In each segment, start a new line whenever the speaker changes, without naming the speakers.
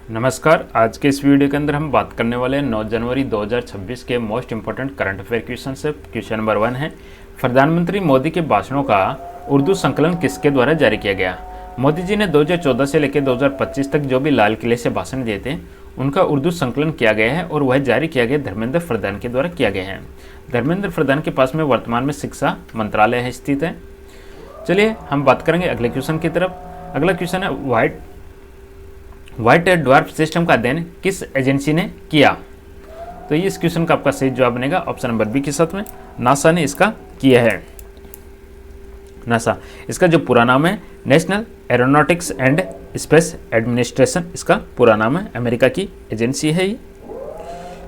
नमस्कार। आज के इस वीडियो के अंदर हम बात करने वाले हैं 9 जनवरी 2026 के most important current affair question से। क्वेश्चन नंबर 1 है, प्रधानमंत्री मोदी के भाषणों का उर्दू संकलन किसके द्वारा जारी किया गया? मोदी जी ने 2014 से लेकर 2025 तक जो भी लाल किले से भाषण दिए थे उनका उर्दू संकलन किया गया है और वह जारी किया गया धर्मेंद्र प्रधान के द्वारा किया गया है। धर्मेंद्र प्रधान के पास में वर्तमान में शिक्षा मंत्रालय स्थित है। चलिए हम बात करेंगे अगले क्वेश्चन की तरफ। अगला क्वेश्चन है, व्हाइट ड्वार्फ सिस्टम का अध्ययन किस एजेंसी ने किया? तो ये इस क्वेश्चन का आपका सही जवाब बनेगा ऑप्शन नंबर बी के साथ में नासा ने इसका किया है। नासा, इसका जो पूरा नाम है national aeronautics and space administration, इसका पूरा नाम है। अमेरिका की एजेंसी है ये।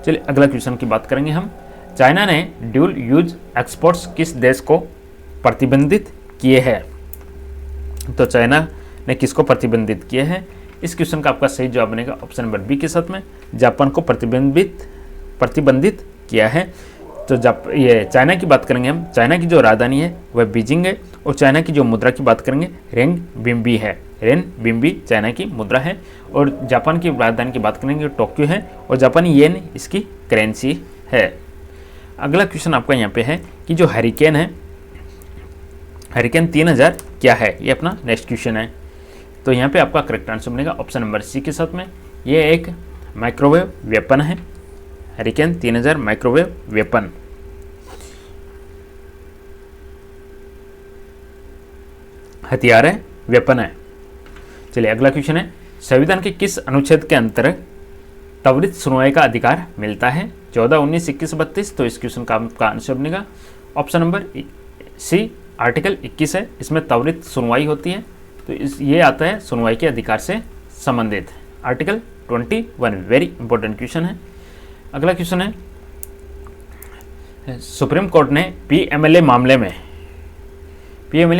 चलिए अगला क्वेश्चन की बात करेंगे हम। चाइना ने ड्यूल यूज एक्सपोर्ट्स किस देश को प्रतिबंधित किए हैं? तो चाइना ने किसको प्रतिबंधित किए हैं? इस क्वेश्चन का आपका सही जवाब बनेगा ऑप्शन नंबर बी के साथ में जापान को प्रतिबंधित किया है। तो ये चाइना की बात करेंगे हम। चाइना की जो राजधानी है वह बीजिंग है और चाइना की जो मुद्रा की बात करेंगे रेनबिंबी है। रेनबिंबी चाइना की मुद्रा है और जापान की राजधानी की बात करेंगे टोक्यो है और जापानी येन इसकी करेंसी है। अगला क्वेश्चन आपका यहाँ पे है कि जो हरिकेन है, हरिकेन 3000 क्या है? ये अपना नेक्स्ट क्वेश्चन है। तो यहाँ पे आपका करेक्ट आंसर बनेगा ऑप्शन नंबर सी के साथ में। ये एक माइक्रोवेव वेपन है। Hurricane 3000 microwave weapon. हथियार है, वेपन है। चलिए अगला क्वेश्चन है, संविधान के किस अनुच्छेद के अंतर्गत त्वरित सुनवाई का अधिकार मिलता है? 14, 19, 21, 32। तो इस क्वेश्चन का आपका आंसर बनेगा ऑप्शन नंबर सी आर्टिकल 21 है। इसमें त्वरित सुनवाई होती है। तो ये आता है सुनवाई के अधिकार से संबंधित आर्टिकल 21। वेरी इंपॉर्टेंट क्वेश्चन है। अगला क्वेश्चन है, सुप्रीम कोर्ट ने पीएमएलए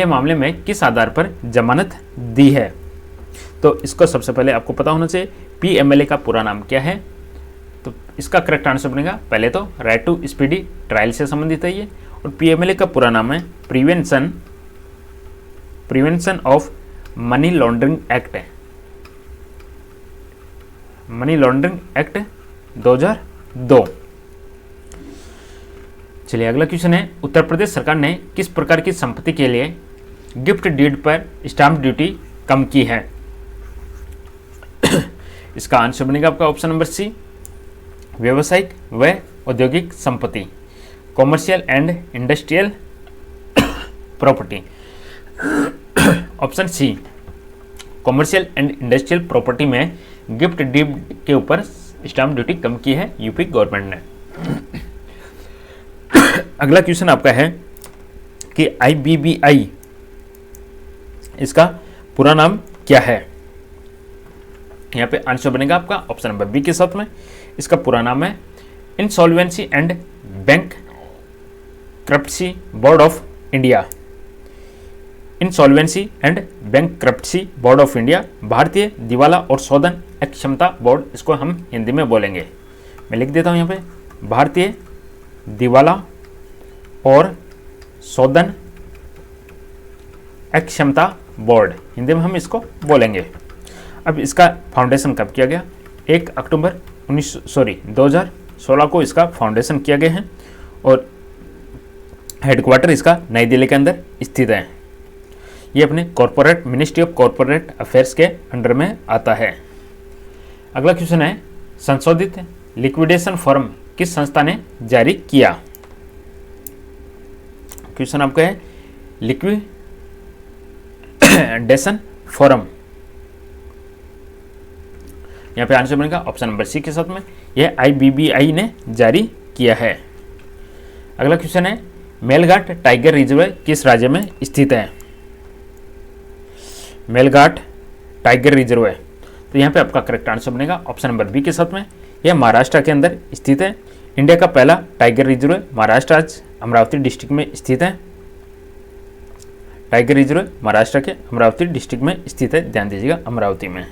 मामले में किस आधार पर जमानत दी है? तो इसको सबसे पहले आपको पता होना चाहिए पीएमएलए का पूरा नाम क्या है। तो इसका करेक्ट आंसर बनेगा पहले तो राइट टू स्पीडी ट्रायल से संबंधित है ये। और पीएमएलए का पूरा नाम है prevention of money laundering act है। Money laundering act 2002। चलिए अगला क्वेश्चन है, उत्तर प्रदेश सरकार ने किस प्रकार की संपत्ति के लिए गिफ्ट डीड पर स्टाम्प ड्यूटी कम की है? इसका आंसर बनेगा आपका ऑप्शन नंबर सी व्यावसायिक व औद्योगिक संपत्ति, commercial and industrial property. Option C commercial and industrial property में गिफ्ट डीड के ऊपर स्टाम्प ड्यूटी कम की है यूपी गवर्नमेंट ने। अगला क्वेश्चन आपका है कि IBBI इसका पूरा नाम क्या है? यहाँ पे आंसर बनेगा आपका ऑप्शन नंबर बी के साथ में। इसका पूरा नाम है insolvency and bankruptcy board of India. Insolvency and bankruptcy board of India, भारतीय दिवाला और शोधन अक्षमता बोर्ड, इसको हम हिंदी में बोलेंगे। मैं लिख देता हूँ यहाँ पे, भारतीय दिवाला और शोधन अक्षमता बोर्ड, हिंदी में हम इसको बोलेंगे। अब इसका फाउंडेशन कब किया गया? 1 अक्टूबर 2016 को इसका फाउंडेशन किया गया है और हेडक्वार्टर इसका नई दिल्ली के अंदर स्थित है। ये अपने corporate ministry of corporate affairs के अंडर में आता है। अगला क्वेश्चन है, संशोधित लिक्विडेशन फॉर्म किस संस्था ने जारी किया? क्वेश्चन आपका है लिक्विडेशन फॉर्म। यहाँ पे आंसर बनेगा ऑप्शन नंबर सी के साथ में, यह IBBI ने जारी किया है। अगला क्वेश्चन है, मेलघाट टाइगर रिजर्व किस राज्य में स्थित है? मेलघाट टाइगर रिजर्व है। तो यहाँ पे आपका करेक्ट आंसर बनेगा ऑप्शन नंबर बी के साथ में, यह महाराष्ट्र के अंदर स्थित है। इंडिया का पहला टाइगर रिजर्व महाराष्ट्र आज अमरावती डिस्ट्रिक्ट में स्थित है। टाइगर रिजर्व महाराष्ट्र के अमरावती डिस्ट्रिक्ट में स्थित है, ध्यान दीजिएगा अमरावती में।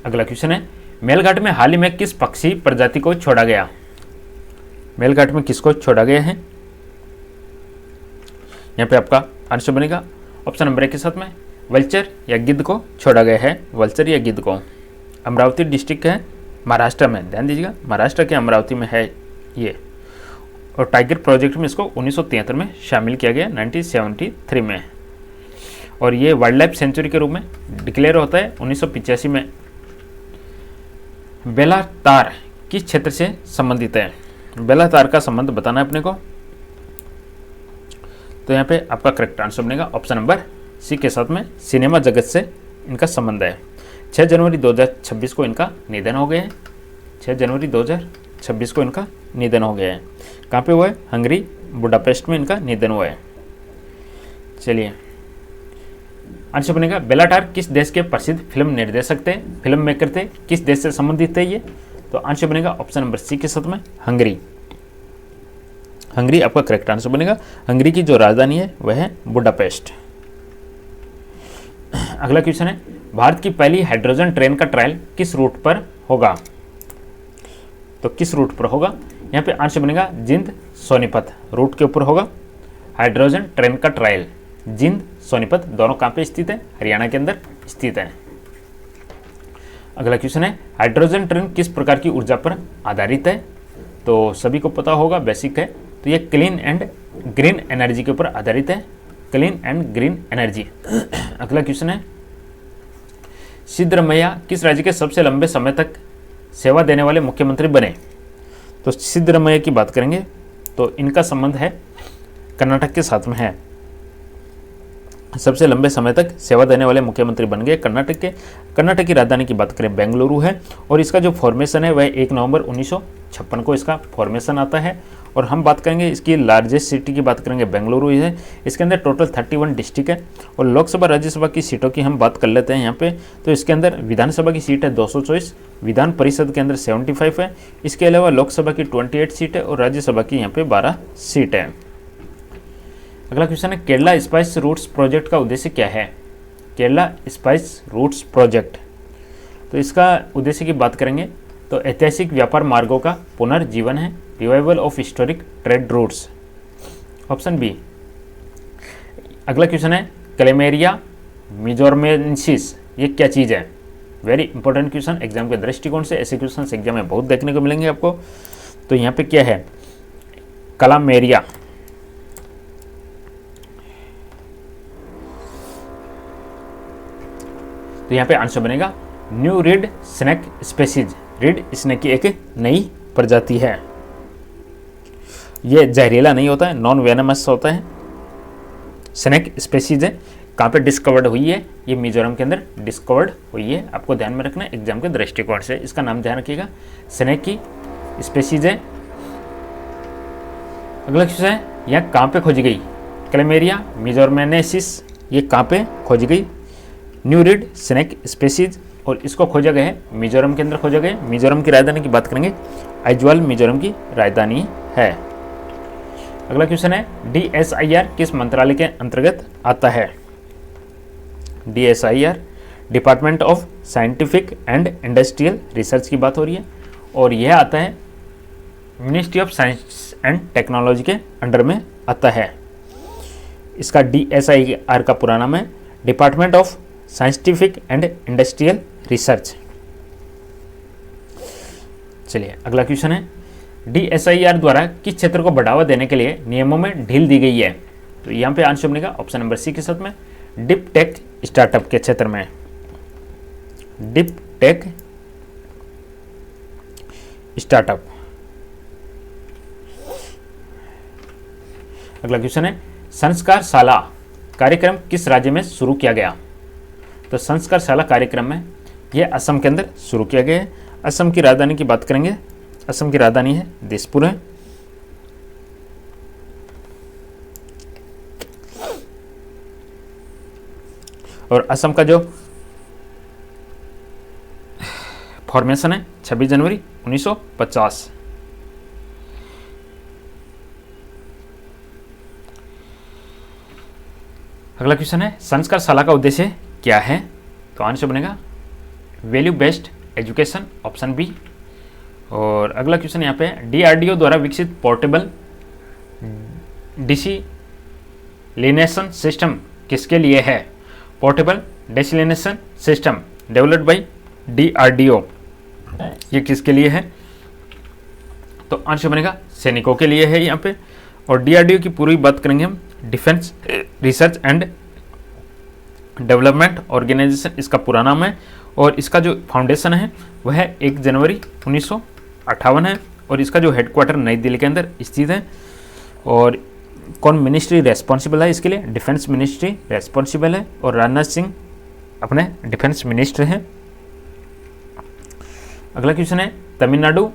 अगला क्वेश्चन है, मेलघाट में हाल ही में किस पक्षी प्रजाति को छोड़ा गया? मेलघाट में किसको छोड़ा गया है? यहाँ पे आपका आंसर बनेगा ऑप्शन नंबर ए के साथ में वल्चर या गिद्ध को छोड़ा गया है, वल्चर या गिद्ध को। अमरावती डिस्ट्रिक्ट है महाराष्ट्र में, ध्यान दीजिएगा महाराष्ट्र के अमरावती में है ये। और टाइगर प्रोजेक्ट में इसको 1973 में शामिल किया गया 1973 में। और ये वाइल्ड लाइफ सेंचुरी के रूप में डिक्लेयर होता है 1985 में। बेलातार किस क्षेत्र से संबंधित है? बेलातार का संबंध बताना है अपने को। तो यहाँ पे आपका करेक्ट आंसर बनेगा ऑप्शन नंबर सी के साथ में सिनेमा जगत से इनका संबंध है। 6 जनवरी 2026 को इनका निधन हो गया है। 6 जनवरी 2026 को इनका निधन हो गया है। कहाँ पे हुआ है? हंगरी बुडापेस्ट में इनका निधन हुआ है। चलिए आंसर बनेगा बेलाटार किस देश के प्रसिद्ध फिल्म निर्देशक थे, फिल्म मेकर थे, किस देश से संबंधित थे ये? तो आंसर बनेगा ऑप्शन नंबर सी के साथ में हंगरी। हंगरी आपका करेक्ट आंसर बनेगा। हंगरी की जो राजधानी है वह है बुडापेस्ट। अगला क्वेश्चन है भारत की पहली हाइड्रोजन ट्रेन का ट्रायल किस रूट पर होगा? तो किस रूट पर होगा? यहाँ पे आंसर बनेगा जिंद सोनीपत रूट के ऊपर होगा हाइड्रोजन ट्रेन का ट्रायल। जिंद सोनीपत दोनों कहाँ पे स्थित है? हरियाणा के अंदर स्थित है। अगला क्वेश्चन है हाइड्रोजन ट्रेन किस प्रकार की ऊर्जा पर आधारित है? तो सभी को पता होगा, बेसिक है। तो ये क्लीन एंड ग्रीन एनर्जी के ऊपर आधारित है, क्लीन एंड ग्रीन एनर्जी। अगला क्वेश्चन है सिद्धरमैया किस राज्य के सबसे लंबे समय तक सेवा देने वाले मुख्यमंत्री बने? तो सिद्धरमैया की बात करेंगे तो इनका संबंध है कर्नाटक के साथ में है। सबसे लंबे समय तक सेवा देने वाले मुख्यमंत्री बन गए कर्नाटक के। कर्नाटक की राजधानी की बात करें बेंगलुरु है। और इसका जो फॉर्मेशन है वह 1 नवंबर 1956 को इसका फॉर्मेशन आता है। और हम बात करेंगे इसकी लार्जेस्ट सिटी की बात करेंगे बेंगलुरु है। इसके अंदर टोटल 31 डिस्ट्रिक्ट है। और लोकसभा राज्यसभा की सीटों की हम बात कर लेते हैं यहाँ पे। तो इसके अंदर विधानसभा की सीट है 224, विधान परिषद के अंदर 75 है। इसके अलावा लोकसभा की 28 सीट है और राज्यसभा की यहाँ पे 12 सीट है। अगला क्वेश्चन है केरला स्पाइस रूट्स प्रोजेक्ट का उद्देश्य क्या है? केरला स्पाइस रूट्स प्रोजेक्ट, तो इसका उद्देश्य की बात करेंगे तो ऐतिहासिक व्यापार मार्गों का पुनर्जीवन है, revival of historic trade routes, option B. अगला क्वेश्चन है क्लेमेरिया मिजोरमेंसिस, ये क्या चीज़ है? वेरी इंपॉर्टेंट क्वेश्चन एग्जाम के दृष्टिकोण से, ऐसे क्वेश्चन एग्जाम में बहुत देखने को मिलेंगे आपको। तो यहाँ पे क्या है? क्लामेरिया, तो यहाँ पे आंसर बनेगा new reed snake species. Reed snake की एक नई प्रजाति है। ये जहरीला नहीं होता है, नॉन वेनमस होता है, स्नेक स्पेसीज है। कहाँ पे डिस्कवर्ड हुई है? ये मिजोरम के अंदर डिस्कवर्ड हुई है। आपको ध्यान में रखना है एग्जाम के दृष्टिकोण से, इसका नाम ध्यान रखिएगा, स्नेक की स्पेसीज है। अगला क्वेश्चन है यह कहाँ पे खोजी गई? क्लेमेरिया मिजोरमेनेसिस, ये कहाँ पे खोजी गई? न्यू रिड स्नेक स्पेसीज, और इसको खोजा गया है मिजोरम के अंदर खोजा गया है। मिजोरम की राजधानी की बात करेंगे आइजवाल मिजोरम की राजधानी है। अगला क्वेश्चन है DSIR किस मंत्रालय के अंतर्गत आता है? DSIR department of scientific and industrial research की बात हो रही है। और यह आता है ministry of science and technology के अंडर में आता है। इसका DSIR का पूरा नाम है department of scientific and industrial research. चलिए अगला क्वेश्चन है DSIR द्वारा किस क्षेत्र को बढ़ावा देने के लिए नियमों में ढील दी गई है? तो यहाँ पे आंसर बनेगा ऑप्शन नंबर सी के साथ में डीप टेक स्टार्टअप के क्षेत्र में, डीप टेक स्टार्टअप। अगला क्वेश्चन है संस्कार शाला कार्यक्रम किस राज्य में शुरू किया गया? तो संस्कार शाला कार्यक्रम में यह असम के अंदर शुरू किया गया है। असम की राजधानी की बात करेंगे, असम की राजधानी है दिसपुर है। और असम का जो फॉर्मेशन है 26 जनवरी 1950। अगला क्वेश्चन है संस्कार शाला का उद्देश्य क्या है? तो आंसर बनेगा value based education, option B. और अगला क्वेश्चन यहाँ पे DRDO द्वारा विकसित पोर्टेबल डिसिलिनेशन सिस्टम किसके लिए है? Portable desalination system developed by DRDO। ये किसके लिए है? तो आंसर बनेगा सैनिकों के लिए है यहाँ पे। और DRDO की पूरी बात करेंगे हम, defence research and development organisation इसका पूरा नाम है। और इसका जो फाउंडेशन है वह 1 जनवरी 1958 है। और इसका जो हेडक्वार्टर नई दिल्ली के अंदर स्थित है। और कौन मिनिस्ट्री रेस्पॉन्सिबल है इसके लिए? डिफेंस मिनिस्ट्री रेस्पॉन्सिबल है। और राजनाथ सिंह अपने डिफेंस मिनिस्टर हैं। अगला क्वेश्चन है, Tamil Nadu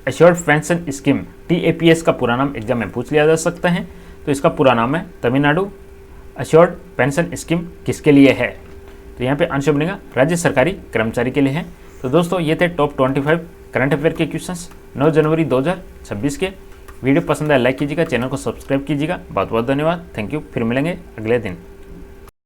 assured pension scheme TAPS का पूरा नाम एग्जाम में पूछ लिया जा सकता है। तो इसका पूरा नाम है तमिलनाडु एश्योर्ड पेंशन स्कीम किसके लिए है? तो यहाँ पे आंसर बनेगा राज्य सरकारी कर्मचारी के लिए है। तो दोस्तों ये थे टॉप 25 करंट अफेयर के क्वेश्चंस 9 जनवरी 2026 के। वीडियो पसंद आया लाइक कीजिएगा, चैनल को सब्सक्राइब कीजिएगा। बहुत बहुत धन्यवाद, थैंक यू। फिर मिलेंगे अगले दिन।